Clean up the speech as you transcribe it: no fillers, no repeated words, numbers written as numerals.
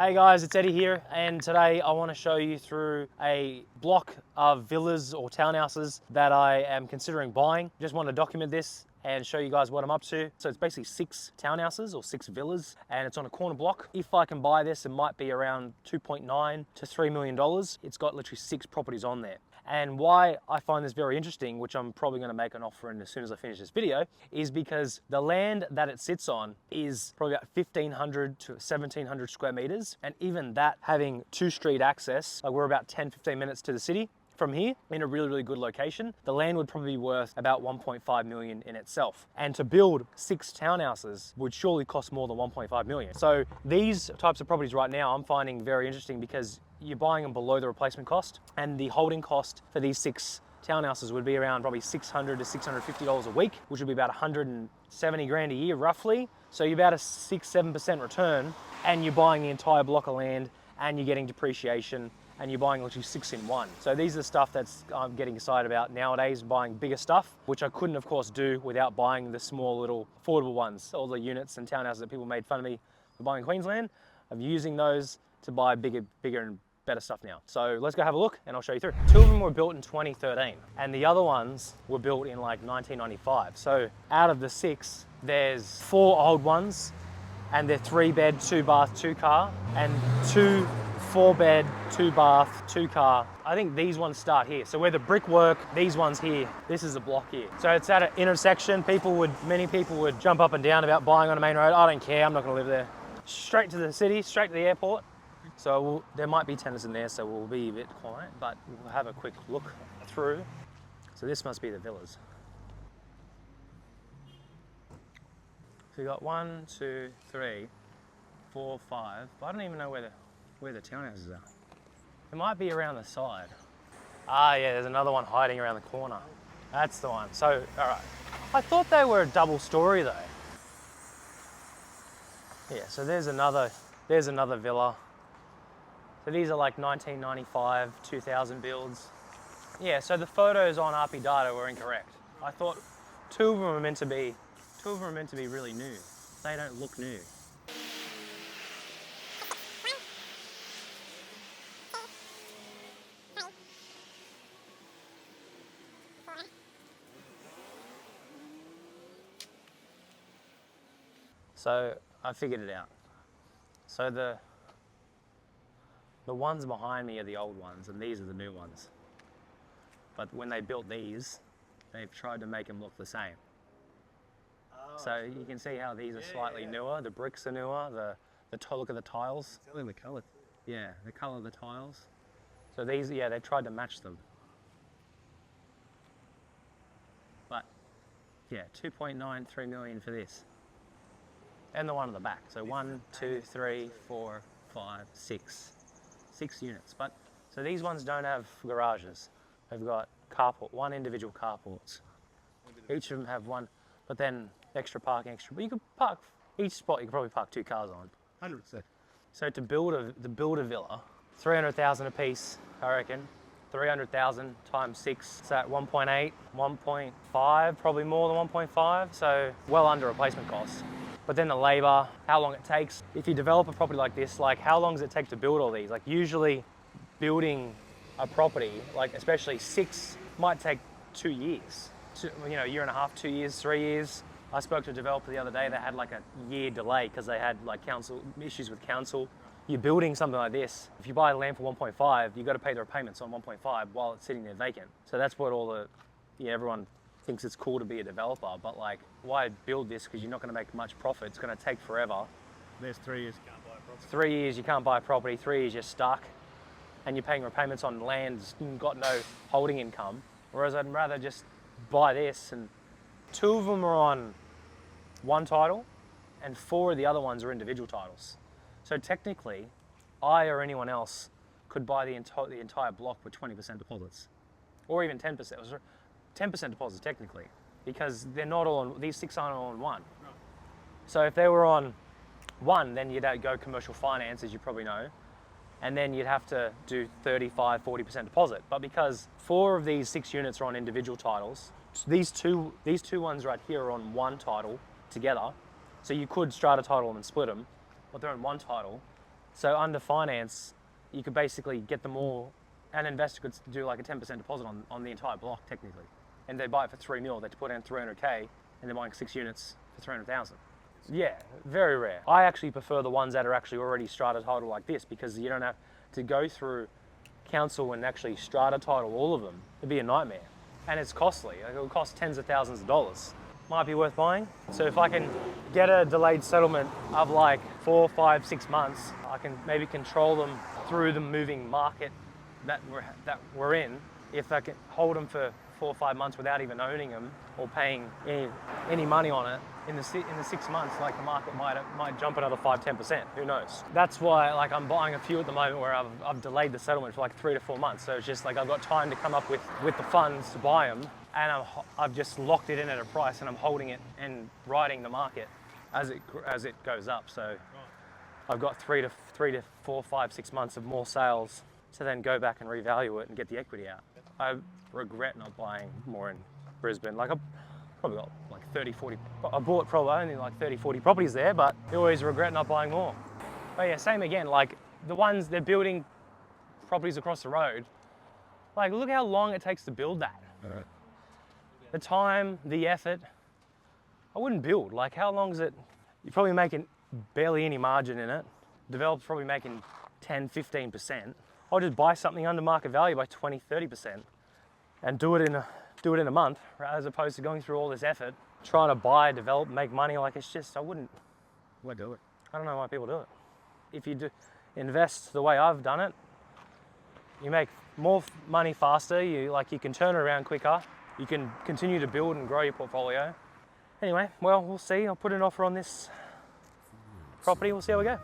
Hey guys, it's Eddie here, and today I want to show you through a block of villas or townhouses that I am considering buying. Just want to document this and show you guys what I'm up to. So it's basically 6 townhouses or 6 villas, and it's on a corner block. If I can buy this, it might be around $2.9 to $3 million. It's got literally 6 properties on there. And why I find this very interesting, which I'm probably going to make an offer in as soon as I finish this video, is because the land that it sits on is probably about 1,500 to 1,700 square meters. And even that having 2 street access, like we're about 10-15 minutes to the city from here in a really good location, the land would probably be worth about 1.5 million in itself. And to build 6 townhouses would surely cost more than 1.5 million. So these types of properties right now I'm finding very interesting because you're buying them below the replacement cost, and the holding cost for these 6 townhouses would be around probably $600 to $650 a week, which would be about 170 grand a year roughly. So you're about a 6-7% return, and you're buying the entire block of land, and you're getting depreciation, and you're buying literally 6 in 1. So these are the stuff that's I'm getting excited about nowadays, buying bigger stuff, which I couldn't of course do without buying the small little affordable ones. All the units and townhouses that people made fun of me for buying in Queensland, I'm using those to buy bigger and better stuff now. So let's go have a look and I'll show you through. 2 of them were built in 2013 and the other ones were built in like 1995. So out of the 6, there's 4 old ones, and they're 3-bed, 2-bath, 2-car, and 2 4-bed, 2-bath, 2-car. I think these ones start here. So where the brickwork, these ones here, this is a block here. So it's at an intersection. Many people would jump up and down about buying on a main road. I don't care, I'm not gonna live there. Straight to the city, straight to the airport. So there might be tenants in there, so we'll be a bit quiet, but we'll have a quick look through. So this must be the villas. So we got 1, 2, 3, 4, 5. But I don't even know where the townhouses are. It might be around the side. Ah, yeah, there's another one hiding around the corner. That's the one. So, all right. I thought they were a double story though. Yeah, so there's another villa. So these are like 1995, 2000 builds. Yeah, so the photos on RP data were incorrect. I thought 2 of them are meant to be really new. They don't look new. So I figured it out. So the ones behind me are the old ones, and these are the new ones. But when they built these, they've tried to make them look the same. Oh, so you can see how these are slightly newer. The bricks are newer. Look at the tiles. It's only the colour. Yeah, the colour of the tiles. So these, yeah, they tried to match them. But yeah, 2.93 million for this. And the one at the back. So 1, 2, 3, 4, 5, 6. 6 units. But so these ones don't have garages. They've got carport, 1 individual carports. Each of them have 1, but then extra parking, But you could park each spot. You could probably park 2 cars on. 100%. So to build a villa, 300,000 a piece, I reckon. 300,000 times 6, so at 1.8, 1.5, probably more than 1.5. So well under replacement costs. But then the labor, how long it takes. If you develop a property like this, like how long does it take to build all these? Like usually building a property, like especially 6, might take 2 years. A year and a half, 2 years, 3 years. I spoke to a developer the other day that had like a year delay because they had like issues with council. You're building something like this. If you buy land for 1.5, you've got to pay the repayments on 1.5 while it's sitting there vacant. So that's what everyone thinks it's cool to be a developer, but like, why build this? Because you're not going to make much profit. It's going to take forever. There's 3 years you can't buy a property. 3 years you can't buy a property. 3 years you're stuck, and you're paying repayments on land that's got no holding income. Whereas I'd rather just buy this, and 2 of them are on 1 title, and 4 of the other ones are individual titles. So technically, I or anyone else could buy the entire block with 20% deposits, or even 10%. 10% deposits technically, because they're not all on, these 6 aren't all on 1. No. So if they were on 1, then you'd go commercial finance, as you probably know, and then you'd have to do 35, 40% deposit. But because 4 of these 6 units are on individual titles, these two ones right here are on 1 title together, so you could strata title them and split them, but they're on 1 title, So under finance, you could basically get them all, an investor could do like a 10% deposit on the entire block technically. And they buy it for 3 mil, they put in 300K and they're buying 6 units for 300,000. Yeah, very rare. I actually prefer the ones that are actually already strata title like this, because you don't have to go through council and actually strata title all of them. It'd be a nightmare. And it's costly, like it'll cost tens of thousands of dollars. Might be worth buying. So if I can get a delayed settlement of like 4, 5, 6 months, I can maybe control them through the moving market that we're in. If I can hold them for 4 or 5 months without even owning them or paying any money on it, in the 6 months, like the market might jump another 5-10%. Who knows? That's why, like, I'm buying a few at the moment where I've delayed the settlement for like 3 to 4 months. So it's just like I've got time to come up with the funds to buy them, and I've just locked it in at a price, and I'm holding it and riding the market as it goes up. So I've got 3 to 4, 5, 6 months of more sales to then go back and revalue it and get the equity out. I regret not buying more in Brisbane. Like, I've probably got like 30, 40, I bought probably only like 30, 40 properties there, but I always regret not buying more. But yeah, same again, like the ones they're building properties across the road, like look how long it takes to build that. Right. The time, the effort, I wouldn't build. Like, how long is it? You're probably making barely any margin in it. Developers probably making 10, 15%. I'll just buy something under market value by 20, 30% and do it in a month, as opposed to going through all this effort, trying to buy, develop, make money. Like, it's just, I wouldn't. Why do it? I don't know why people do it. If you do invest the way I've done it, you make more money faster, you can turn it around quicker, you can continue to build and grow your portfolio. Anyway, well, we'll see. I'll put an offer on this property, we'll see how we go.